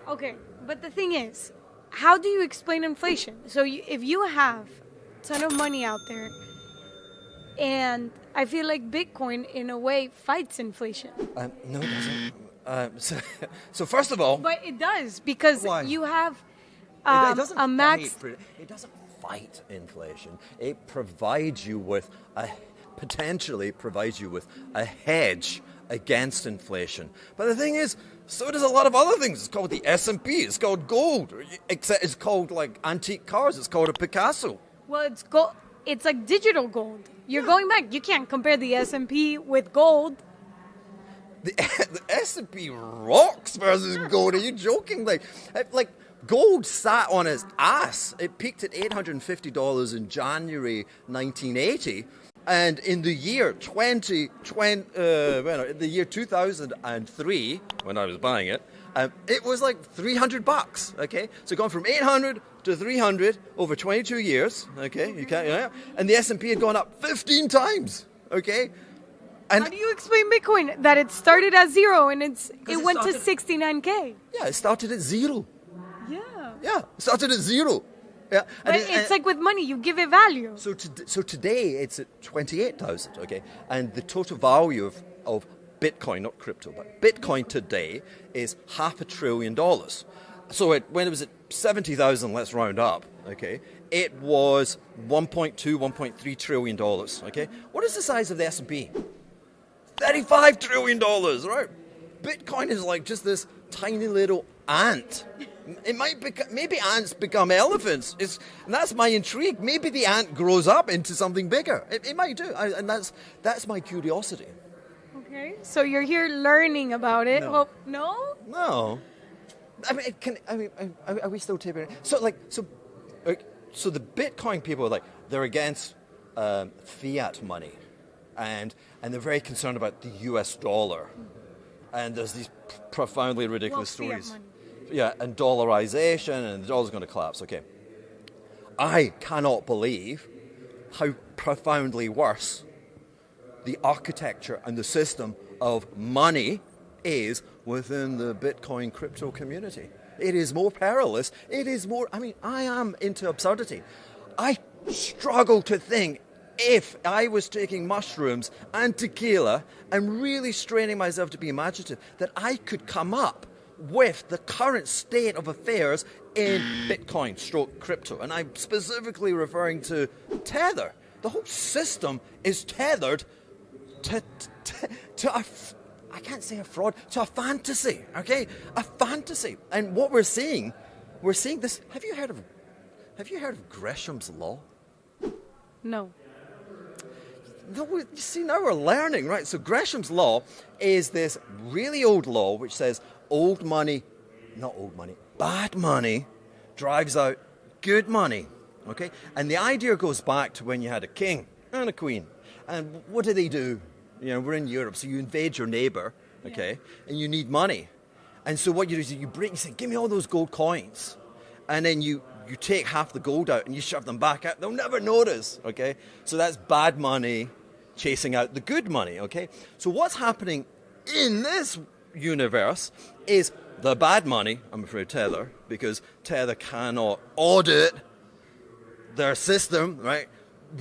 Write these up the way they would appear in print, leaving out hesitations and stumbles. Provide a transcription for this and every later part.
Okay, but the thing is, how do you explain inflation? So if you have a ton of money out there, and I feel like Bitcoin, in a way, fights inflation. No, it doesn't. So first of all... But it does, because why? you have It doesn't a max... It doesn't fight inflation. It provides you with potentially provides you with a hedge against inflation. But the thing is, so does a lot of other things. It's called the S&P. It's called gold. It's called like antique cars. It's called a Picasso. Well, it's gold. It's like digital gold. You're going back. You can't compare the S&P with gold. The S&P rocks versus gold. Are you joking? Like gold sat on its ass. It peaked at $850 in January 1980. And in the year 2003, when I was buying it, it was like $300. Okay, so gone from 800 to 300 over 22 years. Okay, you can't, and the S&P had gone up 15 times. Okay, and how do you explain Bitcoin that it started at zero and it went to 69K? Yeah, it started at zero. Yeah, it started at zero. Yeah, but it's like with money, you give it value. So today it's at 28,000, okay? And the total value of Bitcoin, not crypto, but Bitcoin today is $500 billion. So when it was at 70,000, let's round up, okay? It was $1.2, $1.3 trillion, okay? What is the size of the S&P? $35 trillion, right? Bitcoin is like just this tiny little ant. It might maybe ants become elephants. And that's my intrigue. Maybe the ant grows up into something bigger. It might do, and that's my curiosity. Okay, so you're here learning about it. No. Well, no. No, are we still taping? So the Bitcoin people are like they're against fiat money, and they're very concerned about the U.S. dollar, and there's these profoundly ridiculous stories. Fiat money. Yeah, and dollarization, and the dollar's going to collapse. Okay. I cannot believe how profoundly worse the architecture and the system of money is within the Bitcoin crypto community. It is more perilous. It is more... I am into absurdity. I struggle to think if I was taking mushrooms and tequila and really straining myself to be imaginative, that I could come up with the current state of affairs in Bitcoin stroke crypto. And I'm specifically referring to Tether. The whole system is tethered to I can't say a fraud, to a fantasy, okay? A fantasy. And what we're seeing this. Have you heard of Gresham's Law? No. No, you see, now we're learning, right? So Gresham's Law is this really old law which says bad money drives out good money, okay? And the idea goes back to when you had a king and a queen. And what do they do? We're in Europe, so you invade your neighbor, okay? Yeah. And you need money. And so what you do is you say, give me all those gold coins. And then you take half the gold out and you shove them back out. They'll never notice, okay? So that's bad money chasing out the good money, okay? So what's happening in this universe is the bad money, I'm afraid Tether, because Tether cannot audit their system, right?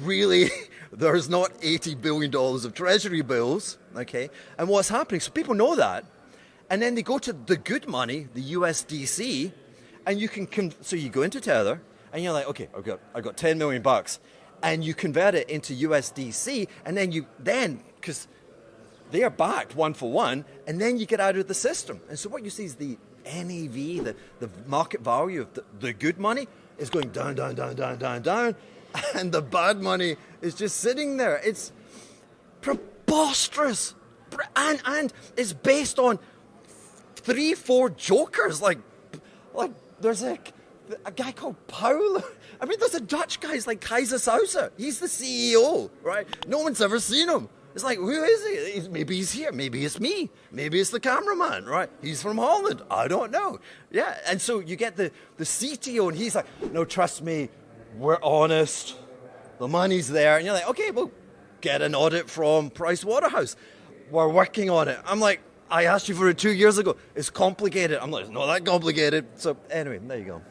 Really, there's not $80 billion of treasury bills, okay? And what's happening, so people know that, and then they go to the good money, the USDC, and you can so you go into Tether, and you're like, okay, I've got $10 million, and you convert it into USDC, and then because they are backed one for one, and then you get out of the system. And so what you see is the NAV, the market value of the good money, is going down, down, down, down, down, down, and the bad money is just sitting there. It's preposterous, and it's based on 3-4 jokers. Like there's a guy called Paul. There's a Dutch guy. He's like Kaiser Sousa. He's the CEO, right? No one's ever seen him. It's like, who is he? Maybe he's here. Maybe it's me. Maybe it's the cameraman, right? He's from Holland. I don't know. Yeah, and so you get the CTO, and he's like, no, trust me, we're honest. The money's there. And you're like, okay, well, get an audit from Pricewaterhouse. We're working on it. I'm like, I asked you for it 2 years ago. It's complicated. I'm like, it's not that complicated. So anyway, there you go.